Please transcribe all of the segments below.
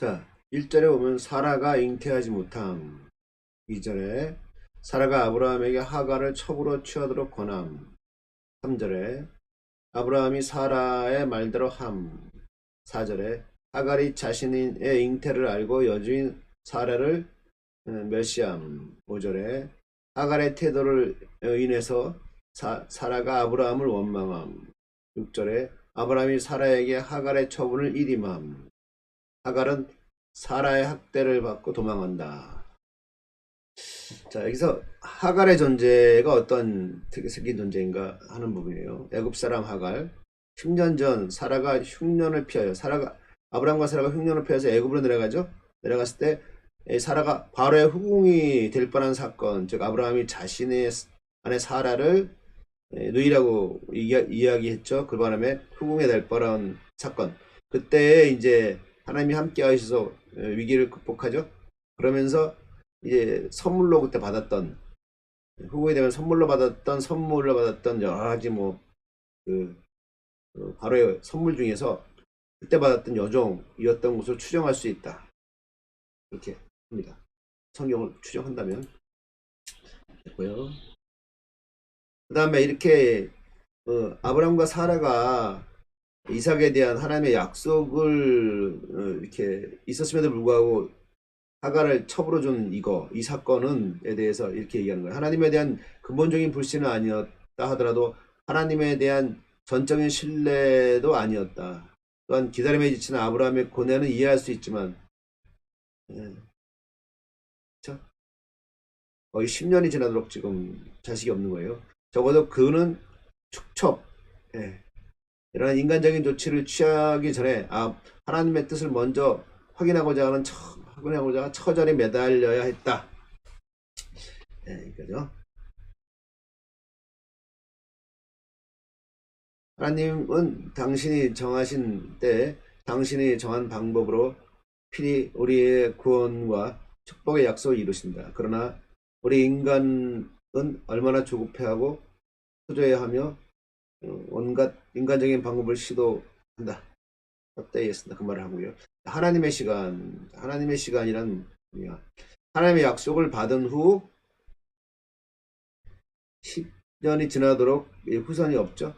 자, 1절에 보면 사라가 잉태하지 못함. 2절에 사라가 아브라함에게 하갈을 첩으로 취하도록 권함. 3절에 아브라함이 사라의 말대로 함. 4절에 하갈이 자신의 잉태를 알고 여주인 사라를 멸시함. 5절에 하갈의 태도를 인해서 사라가 아브라함을 원망함. 6절에 아브라함이 사라에게 하갈의 처분을 일임함. 하갈은 사라의 학대를 받고 도망한다. 자, 여기서 하갈의 존재가 어떤 특이적인 존재인가 하는 부분이에요. 애굽 사람 하갈. 10년 전 사라가 흉년을 피하여 아브라함과 사라가 흉년을 피해서 애굽으로 내려가죠. 내려갔을 때 사라가 바로의 후궁이 될 뻔한 사건, 즉 아브라함이 자신의 아내 사라를 누이라고 이야기했죠. 그 바람에 후궁이 될 뻔한 사건. 그때 이제 하나님이 함께 하셔서 위기를 극복하죠. 그러면서 이제 선물로 그때 받았던, 후궁이 되면 선물을 받았던 여러 가지 바로의 선물 중에서 그때 받았던 여종이었던 것을 추정할 수 있다. 이렇게 합니다. 성경을 추정한다면. 됐고요. 그 다음에 이렇게 아브라함과 사라가 이삭에 대한 하나님의 약속을 이렇게 있었음에도 불구하고 하갈을 첩으로 준 이 사건에 대해서 이렇게 얘기하는 거예요. 하나님에 대한 근본적인 불신은 아니었다 하더라도 하나님에 대한 전적인 신뢰도 아니었다. 또한 기다림에 지치는 아브라함의 고뇌는 이해할 수 있지만 그렇죠? 거의 10년이 지나도록 지금 자식이 없는 거예요. 적어도 그는 축첩 이런 인간적인 조치를 취하기 전에 하나님의 뜻을 먼저 확인하고자 처절히 매달려야 했다. 그죠? 하나님은 당신이 정하신 때 당신이 정한 방법으로 필히 우리의 구원과 축복의 약속을 이루신다. 그러나 우리 인간은 얼마나 조급해하고 초조해하며 온갖 인간적인 방법을 시도한다. 헛되이했습니다. 그 말을 하고요. 하나님의 시간이란 뭐냐? 하나님의 약속을 받은 후 10년이 지나도록 후손이 없죠.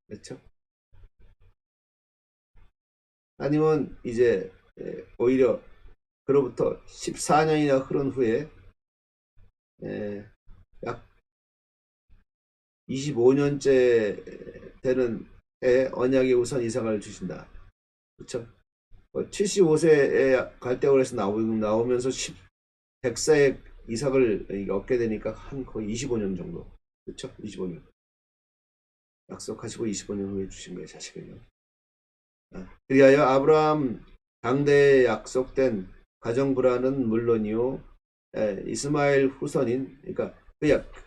그렇죠? 하나님은 이제 오히려 그로부터 14년이나 흐른 후에 약 25년째 되는 언약의 우선 이삭을 주신다. 그렇죠? 75세에 갈대월에서 나오면서 100세에 이삭을 얻게 되니까 한 거의 25년 정도. 그렇죠? 25년. 약속하시고 25년 후에 주신 거예요, 자식을요. 그리하여 아브라함 당대에 약속된 가정 불화는 물론이요, 이스마엘 후손인, 그러니까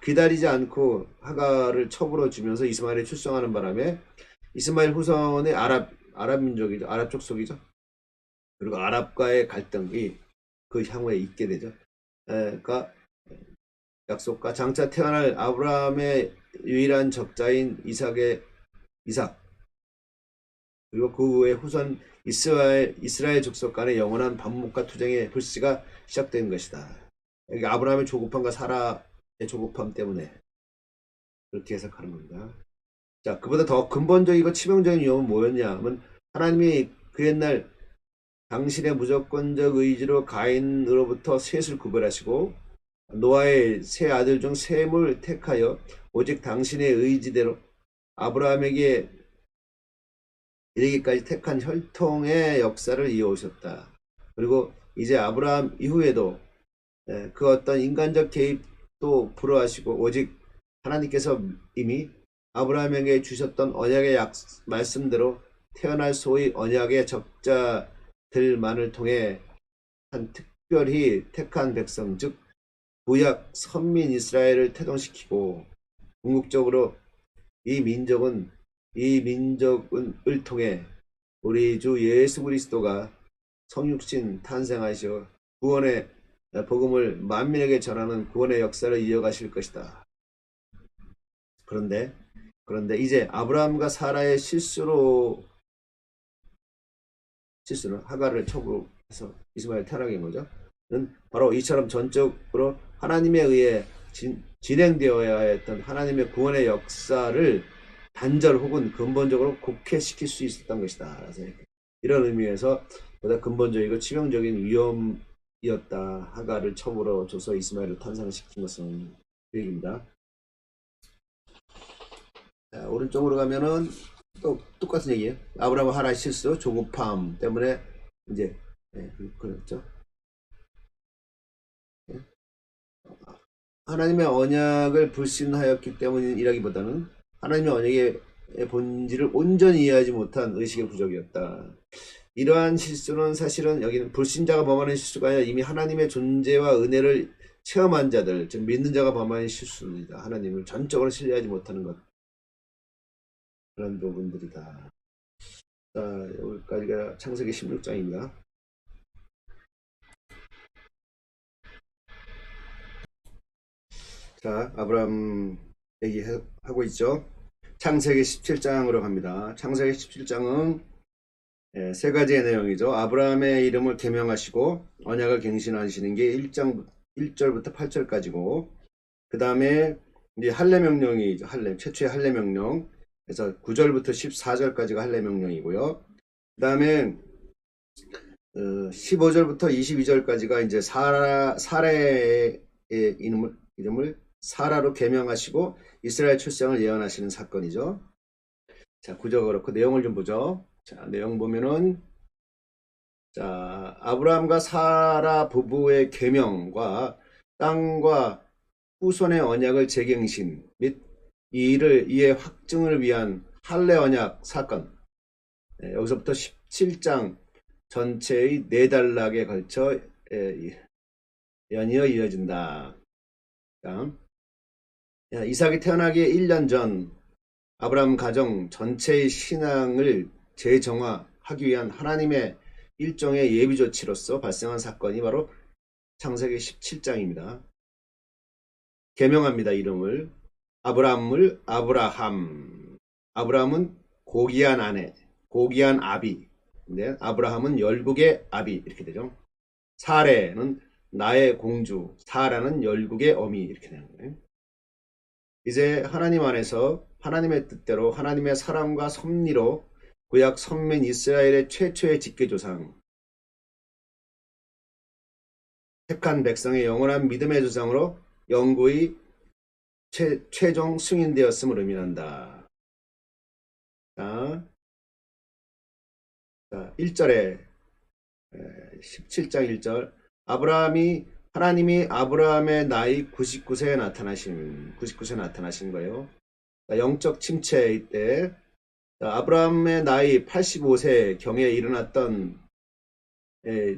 기다리지 않고 하갈을 첩으로 주면서 이스마엘이 출생하는 바람에 이스마엘 후손의 아랍 민족이죠. 아랍 족속이죠. 그리고 아랍과의 갈등이 그 향후에 있게 되죠. 그러니까 약속과 장차 태어날 아브라함의 유일한 적자인 이삭 그리고 그 후에 후손 이스라엘 족속 간의 영원한 반목과 투쟁의 불씨가 시작된 것이다. 여기 아브라함의 조급함과 사라의 조급함 때문에 그렇게 해석하는 겁니다. 자, 그보다 더 근본적이고 치명적인 위험은 뭐였냐 하면 하나님이 그 옛날 당신의 무조건적 의지로 가인으로부터 셋을 구별하시고 노아의 세 아들 중 셈을 택하여 오직 당신의 의지대로 아브라함에게 이르기까지 택한 혈통의 역사를 이어오셨다. 그리고 이제 아브라함 이후에도 그 어떤 인간적 개입도 불허하시고 오직 하나님께서 이미 아브라함에게 주셨던 언약의 말씀대로 태어날 소위 언약의 적자들만을 통해 한 특별히 택한 백성 즉 구약 선민 이스라엘을 태동시키고 궁극적으로 이 민족을 통해 우리 주 예수 그리스도가 성육신 탄생하셔 구원의 복음을 만민에게 전하는 구원의 역사를 이어가실 것이다. 그런데 이제 아브라함과 사라의 실수로 실수는 하갈을 첩으로 해서 이스마엘 태어나게 한 거죠. 바로 이처럼 전적으로 하나님에 의해 진행되어야 했던 하나님의 구원의 역사를 단절 혹은 근본적으로 곡해시킬 수 있었던 것이다. 이런 의미에서 보다 근본적이고 치명적인 위험이었다. 하갈을 첩으로 줘서 이스마엘을 탄생시킨 것은 그 얘기입니다. 자, 오른쪽으로 가면은 또 똑같은 얘기예요. 아브라함 하나의 실수, 조급함 때문에 이제 그랬죠. 하나님의 언약을 불신하였기 때문이라기보다는 하나님의 언약의 본질을 온전히 이해하지 못한 의식의 부족이었다. 이러한 실수는 사실은 여기는 불신자가 범하는 실수가 아니라 이미 하나님의 존재와 은혜를 체험한 자들, 즉 믿는 자가 범하는 실수입니다. 하나님을 전적으로 신뢰하지 못하는 것. 그런 부분들이다. 자, 여기까지가 창세기 16장입니다. 자, 아브라함 얘기하고 있죠. 창세기 17장으로 갑니다. 창세기 17장은 세 가지의 내용이죠. 아브라함의 이름을 계명하시고 언약을 갱신하시는 게 1절부터 8절까지고, 그 다음에 이제 할례 명령이죠. 최초의 할례 명령. 그래서 9절부터 14절까지가 할례 명령이고요. 그 다음에 15절부터 22절까지가 이제 사라의 이름을 사라로 계명하시고 이스라엘 출생을 예언하시는 사건이죠. 자, 구조가 그렇고 내용을 좀 보죠. 자, 내용 보면은, 자, 아브라함과 사라 부부의 계명과 땅과 후손의 언약을 재갱신 및 이의 확증을 위한 할례 언약 사건. 여기서부터 17장 전체의 4단락에 걸쳐 연이어 이어진다. 다음, 이삭이 태어나기 1년 전 아브라함 가정 전체의 신앙을 재정화하기 위한 하나님의 일종의 예비 조치로서 발생한 사건이 바로 창세기 17장입니다. 계명합니다. 이름을. 아브라함을 아브라함. 아브라함은 고귀한 아내, 고귀한 아비. 근데 아브라함은 열국의 아비 이렇게 되죠. 사레는 나의 공주, 사라는 열국의 어미 이렇게 되는 거예요. 이제 하나님 안에서 하나님의 뜻대로 하나님의 사랑과 섭리로 구약 선민 이스라엘의 최초의 직계조상, 택한 백성의 영원한 믿음의 조상으로 영구의 최종 승인되었음을 의미한다. 자, 1절에 17장 1절 하나님이 아브라함의 나이 99세에 나타나신 거예요. 영적 침체일 때 아브라함의 나이 85세 경에 일어났던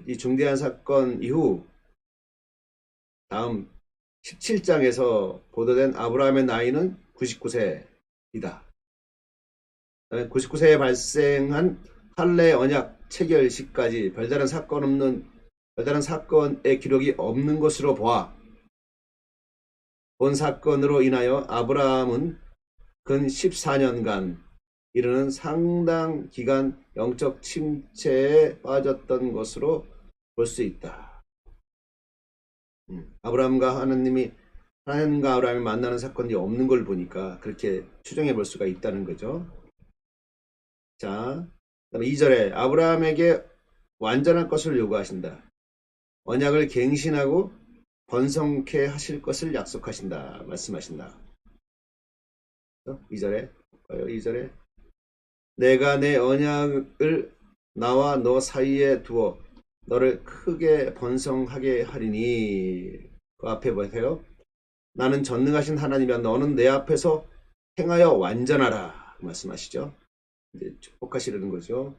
이 중대한 사건 이후 다음 17장에서 보도된 아브라함의 나이는 99세이다. 99세에 발생한 할례 언약 체결식까지 별다른 사건의 기록이 없는 것으로 보아 본 사건으로 인하여 아브라함은 근 14년간 이르는 상당 기간 영적 침체에 빠졌던 것으로 볼 수 있다. 하나님과 아브라함이 만나는 사건이 없는 걸 보니까 그렇게 추정해 볼 수가 있다는 거죠. 자, 그다음에 2절에 아브라함에게 완전한 것을 요구하신다. 언약을 갱신하고 번성케 하실 것을 약속하신다. 말씀하신다. 2절에 내가 내 언약을 나와 너 사이에 두어 너를 크게 번성하게 하리니. 그 앞에 보세요. 나는 전능하신 하나님이야. 너는 내 앞에서 행하여 완전하라. 말씀하시죠. 이제 축복하시려는 거죠.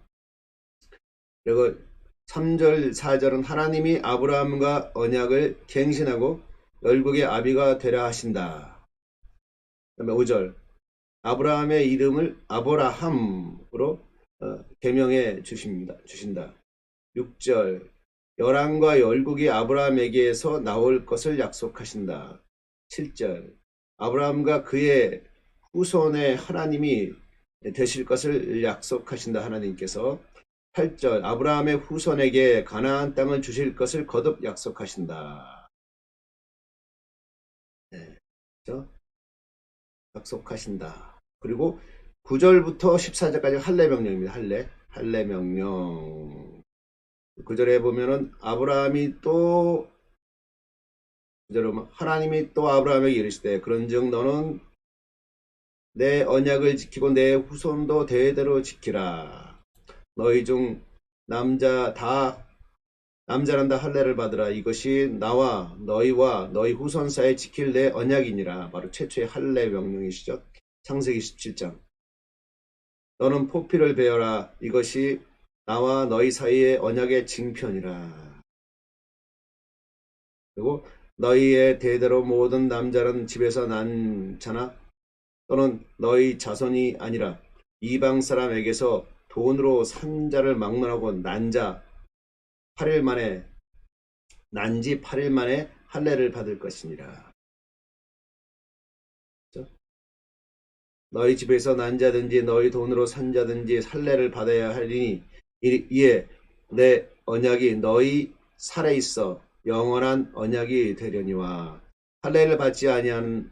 그리고 3절 4절은 하나님이 아브라함과 언약을 갱신하고 열국의 아비가 되려 하신다. 그 다음에 5절 아브라함의 이름을 아브라함으로 계명해 주신다. 6절 열왕과 열국이 아브라함에게서 나올 것을 약속하신다. 7절 아브라함과 그의 후손의 하나님이 되실 것을 약속하신다. 하나님께서 8절 아브라함의 후손에게 가나안 땅을 주실 것을 거듭 약속하신다. 네, 그렇죠? 약속하신다. 그리고 9절부터 14절까지 할례 명령입니다. 할례 명령. 9절에 보면은 아브라함이 또 하나님이 또 아브라함에게 이르시되 그런즉 너는 내 언약을 지키고 내 후손도 대대로 지키라. 너희 중 남자란다 할례를 받으라. 이것이 나와 너희와 너희 후손 사이에 지킬 내 언약이니라. 바로 최초의 할례 명령이시죠. 창세기 17장. 너는 포피를 베어라. 이것이 나와 너희 사이의 언약의 징표니라. 그리고 너희의 대대로 모든 남자는 집에서 난 자나 또는 너희 자손이 아니라 이방 사람에게서 돈으로 산 자를 막론하고 난지 8일 만에 할례를 받을 것이니라. 그렇죠? 너희 집에서 난 자든지 너희 돈으로 산 자든지 할례를 받아야 하리니 이에 내 언약이 너희 살에 있어 영원한 언약이 되려니와. 할례를 받지 아니하는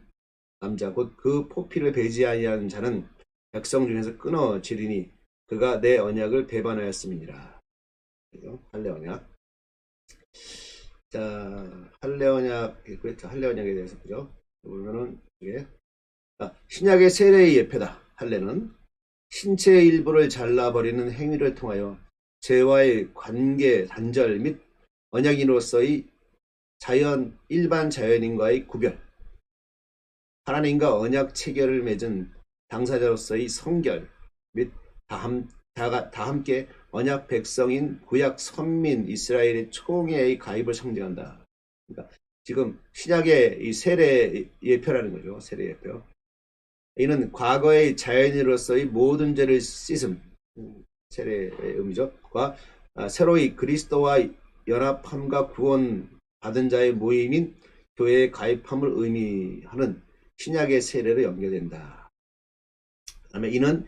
남자 곧 그 포피를 베지 아니하는 자는 백성 중에서 끊어지리니 그가 내 언약을 배반하였음이니라. 할례 언약. 자, 할례 언약, 그렇죠. 할례 언약에 대해서 그죠? 보면은 이게 신약의 세례의 예표다. 할례는 신체의 일부를 잘라버리는 행위를 통하여 죄와의 관계 단절 및 언약인으로서의 일반 자연인과의 구별, 하나님과 언약 체결을 맺은 당사자로서의 성결 및 다 함께 언약 백성인 구약 선민 이스라엘의 총회의 가입을 상징한다. 그러니까 지금 신약의 이 세례 예표라는 거죠. 세례 예표. 이는 과거의 자연인으로서의 모든 죄를 씻음, 세례의 의미죠. 새로이 그리스도와 연합함과 구원 받은 자의 모임인 교회에 가입함을 의미하는 신약의 세례로 연결된다. 그 다음에 이는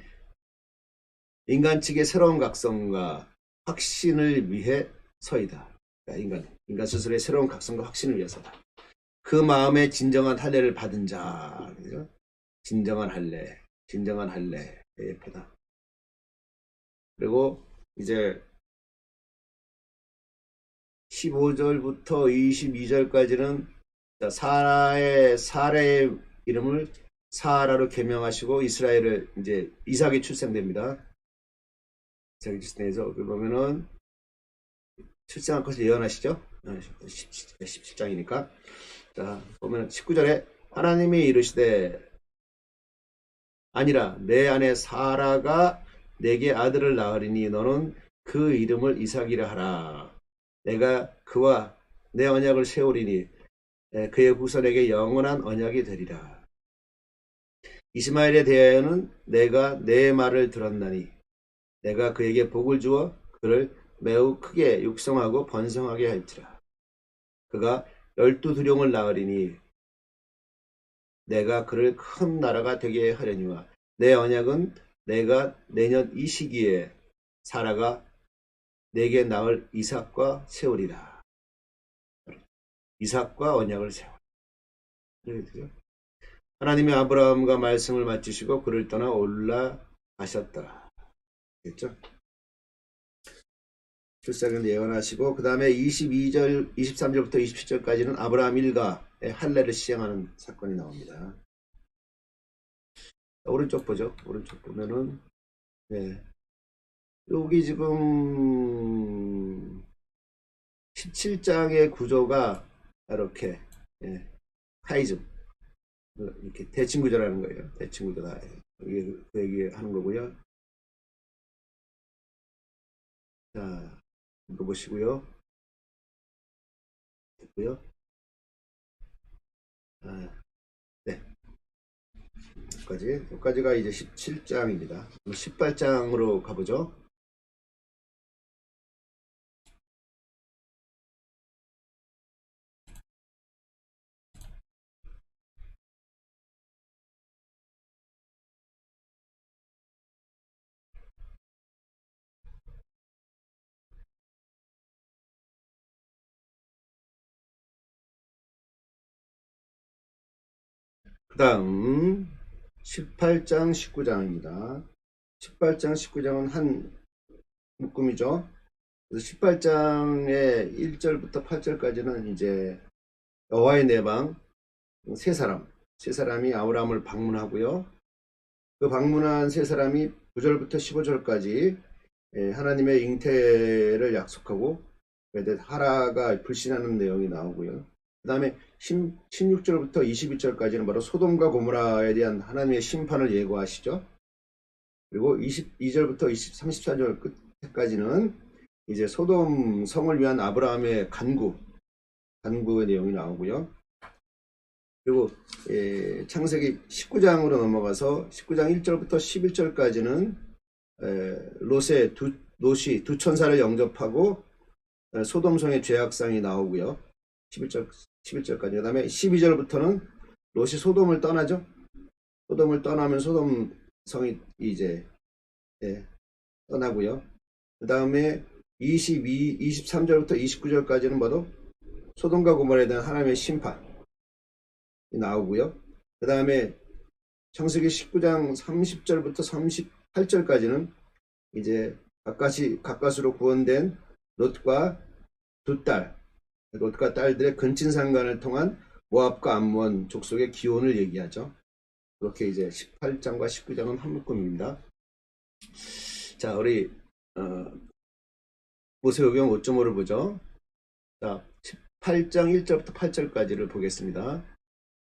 인간 측의 새로운 각성과 확신을 위해 서이다. 그러니까 인간 스스로의 새로운 각성과 확신을 위해서다. 그 마음에 진정한 할례를 받은 자. 그죠? 진정한 할례의 예표다. 그리고 이제 15절부터 22절까지는 사라의 이름을 사라로 개명하시고 이스라엘을 이제 이삭이 출생됩니다. 이삭이 출생해서 보면은 출생할 것을 예언하시죠. 17장이니까. 자, 보면 19절에 하나님이 이르시되 아니라 내 아내 사라가 내게 아들을 낳으리니 너는 그 이름을 이삭이라 하라. 내가 그와 내 언약을 세우리니 그의 후손에게 영원한 언약이 되리라. 이스마엘에 대하여는 내가 내 말을 들었나니 내가 그에게 복을 주어 그를 매우 크게 육성하고 번성하게 할지라. 그가 12두룡을 낳으리니 내가 그를 큰 나라가 되게 하려니와 내 언약은 내가 내년 이 시기에 사라가 내게 낳을 이삭과 세우리라. 이삭과 언약을 세워. 하나님이 아브라함과 말씀을 마치시고 그를 떠나 올라가셨더라. 됐죠? 출생을 예언하시고 그 다음에 22절, 23절부터 27절까지는 아브라함 일가의 할례를 시행하는 사건이 나옵니다. 오른쪽 보죠. 오른쪽 보면은 네. 여기 지금 17장의 구조가 이렇게 카이즘 이렇게 대칭구조라는 거예요. 대칭구조다. 이게 그 얘기하는 거고요. 자, 이거 보시고요. 됐고요. 네. 여기까지가 이제 17장입니다. 18장으로 가보죠. 다음 18장 19장입니다. 18장 19장은 한 묶음이죠. 그래서 18장의 1절부터 8절까지는 이제 여호와의 내방 세 사람이 아브라함을 방문하고요. 그 방문한 세 사람이 9절부터 15절까지 하나님의 잉태를 약속하고 하라가 불신하는 내용이 나오고요. 그 다음에 16절부터 22절까지는 바로 소돔과 고모라에 대한 하나님의 심판을 예고하시죠. 그리고 22절부터 34절 끝까지는 이제 소돔 성을 위한 아브라함의 간구의 내용이 나오고요. 그리고 창세기 19장으로 넘어가서 19장 1절부터 11절까지는 롯이 두 천사를 영접하고 소돔성의 죄악상이 나오고요. 11절까지. 그 다음에 12절부터는 롯이 소돔을 떠나죠. 소돔을 떠나면 소돔성이 이제 떠나고요. 그 다음에 23절부터 29절까지는 바로 소돔과 고모라에 대한 하나님의 심판이 나오고요. 그 다음에 창세기 19장 30절부터 38절까지는 이제 가까스로 구원된 롯과 롯과 딸들의 근친상간을 통한 모압과 암몬 족속의 기원을 얘기하죠. 그렇게 이제 18장과 19장은 한 묶음입니다. 자, 우리 모세오경 5.5를 보죠. 자, 18장 1절부터 8절까지를 보겠습니다.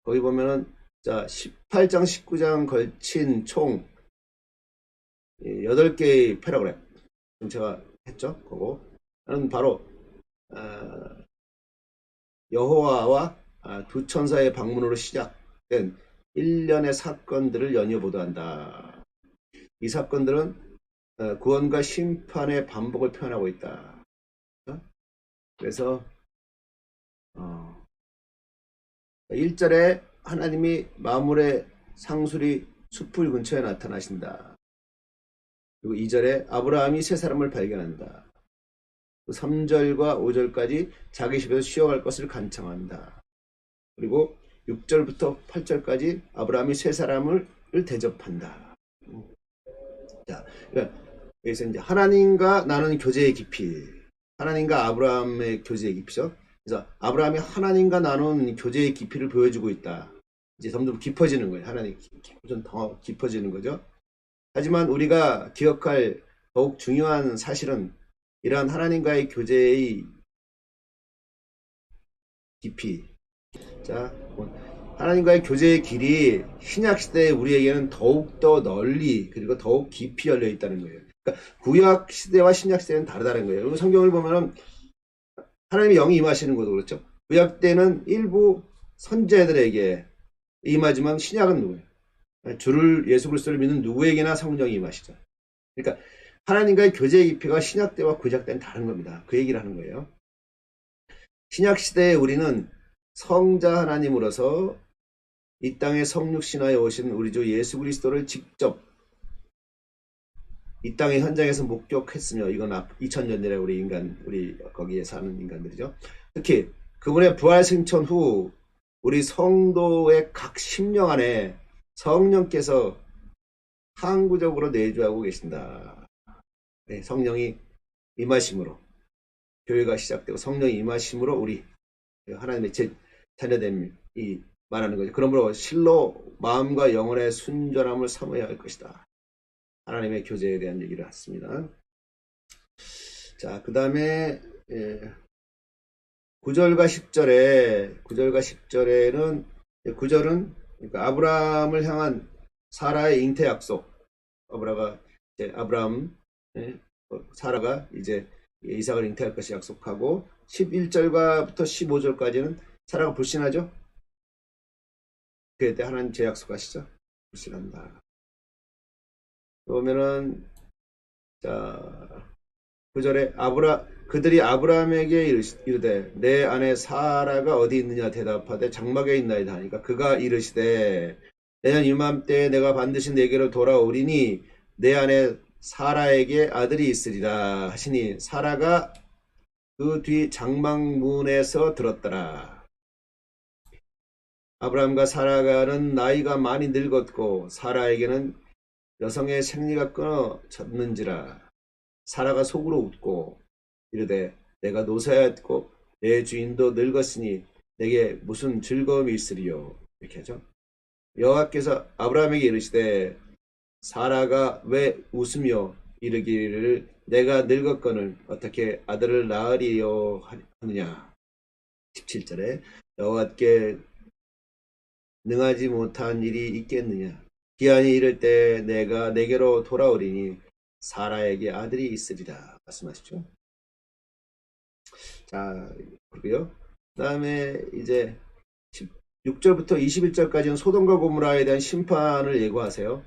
거기 보면은 자 18장 19장 걸친 총 8개의 패러그래프 지금 제가 했죠. 그거는 바로 여호와와 두 천사의 방문으로 시작된 일련의 사건들을 연이어 보도한다. 이 사건들은 구원과 심판의 반복을 표현하고 있다. 그래서 1절에 하나님이 마물의 상수리 숲을 근처에 나타나신다. 그리고 2절에 아브라함이 세 사람을 발견한다. 3절과 5절까지 자기 집에서 쉬어갈 것을 간청한다. 그리고 6절부터 8절까지 아브라함이 세 사람을 대접한다. 자, 여기서 이제 하나님과 나눈 교제의 깊이, 하나님과 아브라함의 교제의 깊이죠. 그래서 아브라함이 하나님과 나눈 교제의 깊이를 보여주고 있다. 이제 점점 깊어지는 거예요. 하나님 좀 더 깊어지는 거죠. 하지만 우리가 기억할 더욱 중요한 사실은 이러한 하나님과의 교제의 깊이. 자, 하나님과의 교제의 길이 신약시대에 우리에게는 더욱더 널리 그리고 더욱 깊이 열려 있다는 거예요. 그러니까 구약시대와 신약시대는 다르다는 거예요. 그리고 성경을 보면은 하나님의 영이 임하시는 것도 그렇죠. 구약 때는 일부 선제들에게 임하지만 신약은 누구예요? 예수 그리스도를 믿는 누구에게나 성령이 임하시죠. 그러니까 하나님과의 교제의 깊이가 신약 때와 구약 때는 다른 겁니다. 그 얘기를 하는 거예요. 신약 시대에 우리는 성자 하나님으로서 이 땅에 성육신하여 오신 우리 주 예수 그리스도를 직접 이 땅의 현장에서 목격했으며, 이건 2000년 전에 우리 거기에 사는 인간들이죠. 특히 그분의 부활 승천 후 우리 성도의 각 심령 안에 성령께서 항구적으로 내주하고 계신다. 네, 성령이 임하심으로 교회가 시작되고 성령이 임하심으로 우리 하나님의 자녀됨이 말하는 거죠. 그러므로 실로 마음과 영혼의 순전함을 삼아야 할 것이다. 하나님의 교제에 대한 얘기를 했습니다. 자, 그 다음에 9절과 10절에는 9절은 그러니까 아브라함을 향한 사라의 잉태 약속. 사라가 이제 이삭을 잉태할 것이 약속하고, 11절부터 15절까지는 사라가 불신하죠. 그때 하나님 재약속하시죠. 불신한다. 그러면은 자 9절에 그들이 아브라함에게 이르되 내 아내 사라가 어디 있느냐 대답하되 장막에 있나이다 하니까 그가 이르시되 내년 이맘때에 내가 반드시 내게로 돌아오리니 내 아내 사라에게 아들이 있으리라 하시니 사라가 그 뒤 장막문에서 들었더라. 아브라함과 사라가는 나이가 많이 늙었고 사라에게는 여성의 생리가 끊어졌는지라. 사라가 속으로 웃고 이르되 내가 노사였고 내 주인도 늙었으니 내게 무슨 즐거움이 있으리요. 이렇게 하죠. 여호와께서 아브라함에게 이르시되 사라가 왜 웃으며 이르기를 내가 늙었거늘 어떻게 아들을 낳으리요 하느냐. 17절에 여호와께 능하지 못한 일이 있겠느냐. 기한이 이를 때 내가 내게로 돌아오리니 사라에게 아들이 있으리라 말씀하시죠. 자, 그리고요. 그 다음에 이제 16절부터 21절까지는 소돔과 고모라에 대한 심판을 예고하세요.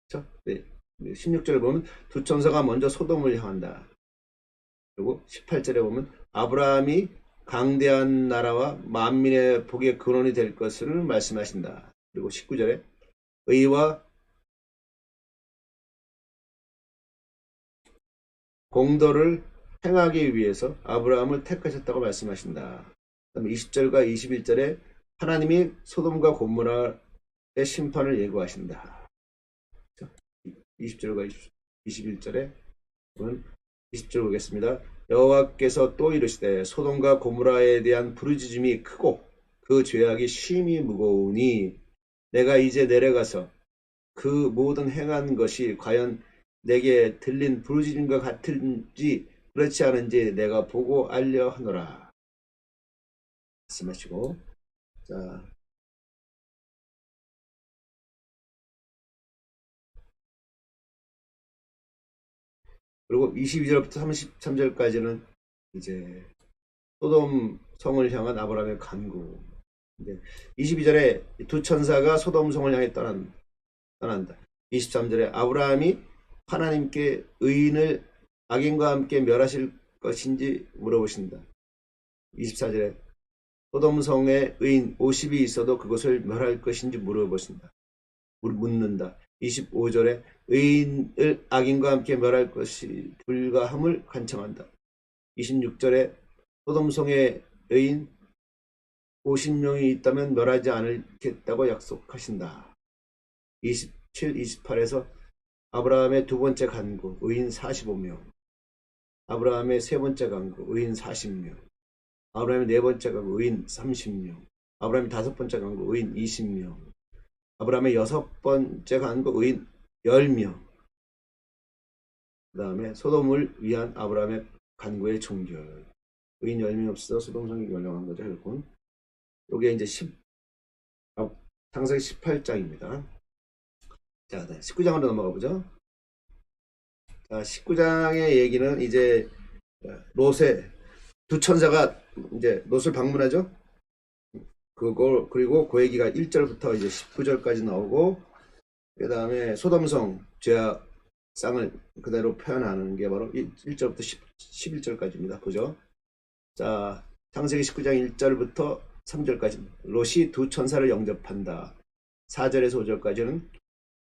그렇죠? 네. 16절을 보면 두 천사가 먼저 소돔을 향한다. 그리고 18절에 보면 아브라함이 강대한 나라와 만민의 복의 근원이 될 것을 말씀하신다. 그리고 19절에 의와 공도를 행하기 위해서 아브라함을 택하셨다고 말씀하신다. 그다음에 20절과 21절에 하나님이 소돔과 고모라의 심판을 예고하신다. 20절과 21절에 보면 20절 보겠습니다. 여호와께서 또 이르시되 소돔과 고모라에 대한 부르짖음이 크고 그 죄악이 심히 무거우니 내가 이제 내려가서 그 모든 행한 것이 과연 내게 들린 부르짖음과 같은지 그렇지 않은지 내가 보고 알려 하노라 말씀하시고. 자, 그리고 22절부터 33절까지는 이제 소돔 성을 향한 아브라함의 간구. 22절에 두 천사가 소돔 성을 향해 떠난다. 23절에 아브라함이 하나님께 의인을 악인과 함께 멸하실 것인지 물어보신다. 24절에 소돔 성에 의인 50이 있어도 그것을 멸할 것인지 묻는다. 25절에 의인을 악인과 함께 멸할 것이 불가함을 간청한다. 26절에 소돔 성에 의인 50명이 있다면 멸하지 않겠다고 약속하신다. 27, 28에서 아브라함의 두 번째 간구, 의인 45명. 아브라함의 세 번째 간구, 의인 40명. 아브라함의 네 번째 간구, 의인 30명. 아브라함의 다섯 번째 간구, 의인 20명. 아브라함의 여섯 번째 간구, 의인 10명. 그 다음에 소돔을 위한 아브라함의 간구의 종결. 의인 10명 없어 소돔성이 멸망한 거죠, 결국은. 요게 이제 창세기 18장입니다. 자, 19장으로 넘어가 보죠. 자, 19장의 얘기는 이제 롯의 두 천사가 이제 롯을 방문하죠. 그리고 그 얘기가 1절부터 이제 19절까지 나오고, 그 다음에 소돔성 죄악상을 그대로 표현하는 게 바로 1절부터 11절까지입니다. 보죠. 자, 창세기 19장 1절부터 3절까지 롯이 두 천사를 영접한다. 4절에서 5절까지는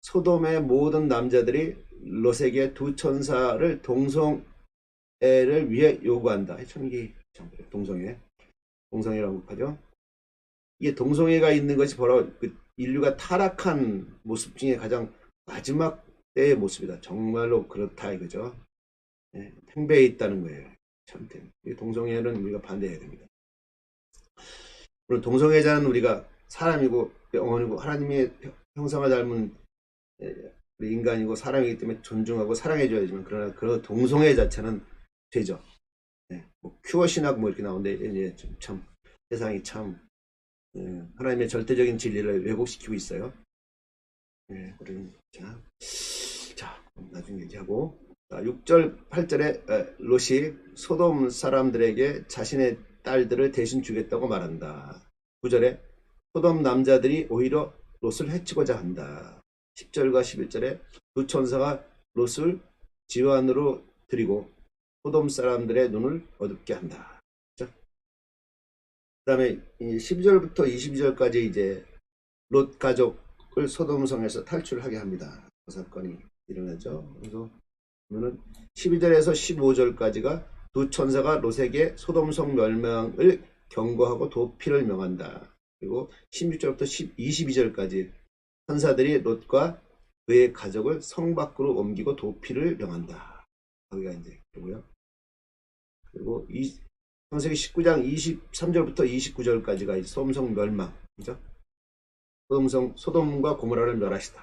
소돔의 모든 남자들이 롯에게 두 천사를 동성애를 위해 요구한다. 해천기 동성애라고 하죠. 이게 동성애가 있는 것이 바로 그 인류가 타락한 모습 중에 가장 마지막 때의 모습이다. 정말로 그렇다 이거죠. 네, 팽배해 있다는 거예요. 참, 동성애는 우리가 반대해야 됩니다. 물론 동성애자는 우리가 사람이고 영혼이고 하나님의 형상을 닮은 우리 인간이고 사람이기 때문에 존중하고 사랑해줘야지만, 그러나 그 동성애 자체는 되죠. 네, 뭐 큐어 신학 뭐 이렇게 나오는데 이제 참 세상이 참 하나님의 절대적인 진리를 왜곡시키고 있어요. 네, 자, 나중에 얘기하고. 6절 8절에 롯이 소돔 사람들에게 자신의 딸들을 대신 주겠다고 말한다. 9절에 소돔 남자들이 오히려 롯을 해치고자 한다. 10절과 11절에 두 천사가 롯을 지환으로 들이고 소돔 사람들의 눈을 어둡게 한다. 그 다음에 12절부터 22절까지 이제 롯 가족을 소돔성에서 탈출하게 합니다. 그 사건이 일어나죠. 그래서 보면은 12절에서 15절까지가 두 천사가 롯에게 소돔성 멸망을 경고하고 도피를 명한다. 그리고 16절부터 22절까지 천사들이 롯과 그의 가족을 성 밖으로 옮기고 도피를 명한다. 거기가 이제 그고요. 그리고 창세기 19장 23절부터 29절까지가 소돔성 멸망, 그죠? 소돔과 고모라를 멸하시다.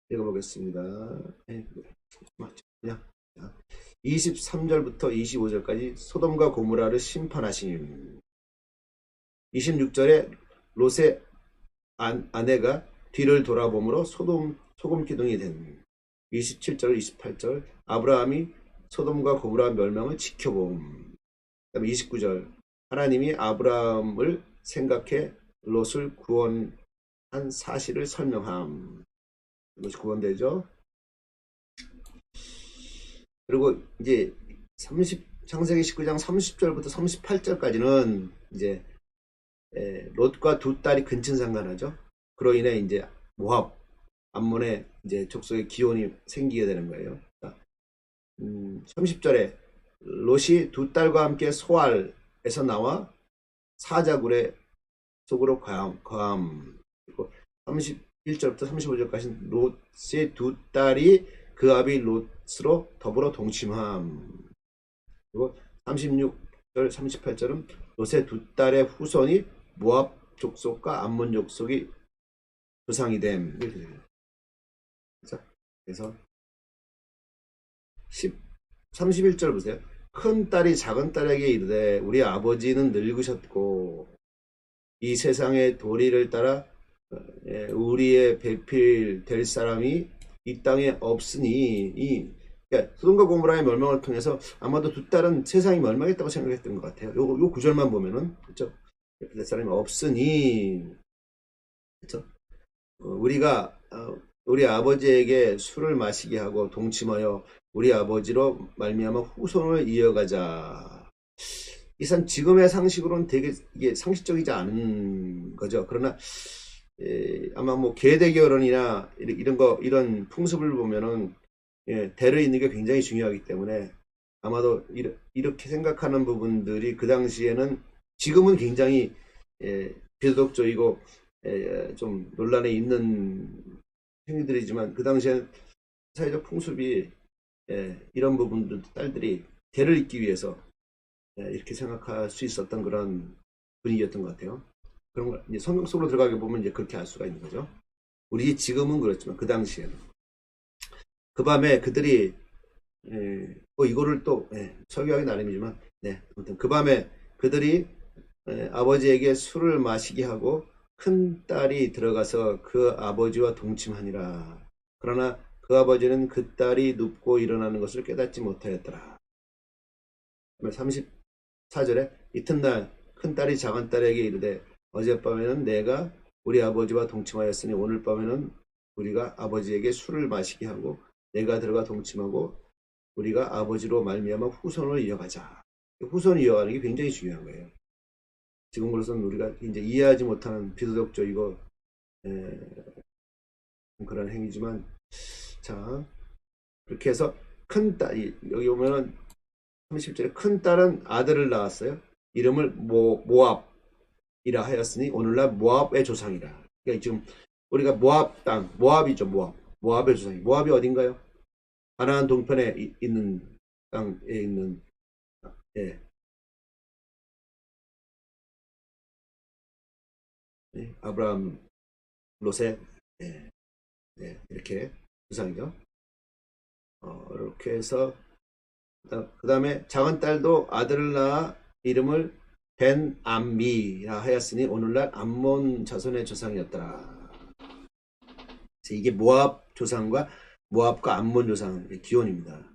읽어보겠습니다. 그냥 23절부터 25절까지 소돔과 고모라를 심판하심. 26절에 롯의 아내가 뒤를 돌아보므로 소금 기둥이 된. 27절 28절 아브라함이 소돔과 고모라 멸망을 지켜봄. 그다음에 29절 하나님이 아브라함을 생각해 롯을 구원한 사실을 설명함. 이것이 구원되죠. 그리고 이제 창세기 19장 30절부터 38절까지는 이제 롯과 두 딸이 근친상간하죠. 그로 인해 이제 모압 암몬의 이제 족속의 기온이 생기게 되는 거예요. 30절에 롯이 두 딸과 함께 소알에서 나와 사자굴의 속으로 거함. 그리고 31절부터 35절까지 롯의 두 딸이 그 아비 롯으로 더불어 동침함. 그리고 36절 38절은 롯의 두 딸의 후손이 모압 족속과 암몬 족속이 조상이 됨. 그래서 31절 보세요. 큰 딸이 작은 딸에게 이르되 우리 아버지는 늙으셨고 이 세상의 도리를 따라 우리의 배필 될 사람이 이 땅에 없으니 그러니까 소돔과 고모라의 멸망을 통해서 아마도 두 딸은 세상이 멸망했다고 생각했던 것 같아요. 요 구절만 보면은 그렇죠. 배필 될 사람이 없으니 그렇죠. 우리가 우리 아버지에게 술을 마시게 하고 동침하여 우리 아버지로 말미암아 후손을 이어가자. 이상 지금의 상식으로는 되게 이게 상식적이지 않은 거죠. 그러나 아마 뭐 계대결혼이나 이런 풍습을 보면은 대를 잇는 게 굉장히 중요하기 때문에 아마도 이렇게 생각하는 부분들이 그 당시에는 지금은 굉장히 비도덕적이고 좀 논란에 있는 행위들이지만 그 당시에는 사회적 풍습이 이런 부분들 딸들이 대를 잇기 위해서 이렇게 생각할 수 있었던 그런 분위기였던 것 같아요. 그런 걸 이제 성경 속으로 들어가게 보면 이제 그렇게 알 수가 있는 거죠. 우리 지금은 그렇지만 그 당시에는 그 밤에 그들이 이거를 또 설교하기 나름이지만 아무튼 그 밤에 그들이 아버지에게 술을 마시게 하고 큰 딸이 들어가서 그 아버지와 동침하니라. 그러나 그 아버지는 그 딸이 눕고 일어나는 것을 깨닫지 못하였더라. 34절에 이튿날 큰 딸이 작은 딸에게 이르되 어젯밤에는 내가 우리 아버지와 동침하였으니 오늘 밤에는 우리가 아버지에게 술을 마시게 하고 내가 들어가 동침하고 우리가 아버지로 말미암아 후손을 이어가자. 후손을 이어가는 게 굉장히 중요한 거예요. 지금으로서는 우리가 이제 이해하지 못하는 비도덕적이고 그런 행위지만 자 그렇게 해서 큰 딸이 여기 보면은 30절에 큰 딸은 아들을 낳았어요. 이름을 모압이라 하였으니 오늘날 모압의 조상이라. 그러니까 지금 우리가 모압 땅 모압이죠. 모압의 조상이. 모압이 어딘가요? 가나안 동편에 있는 땅에 있는 아브라함 롯의 이렇게 조상이죠. 이렇게 해서 그 다음에 작은 딸도 아들을 낳아 이름을 벤 암미라 하였으니 오늘날 암몬 자손의 조상이었더라. 이게 모압 조상과 모압과 암몬 조상의 기원입니다.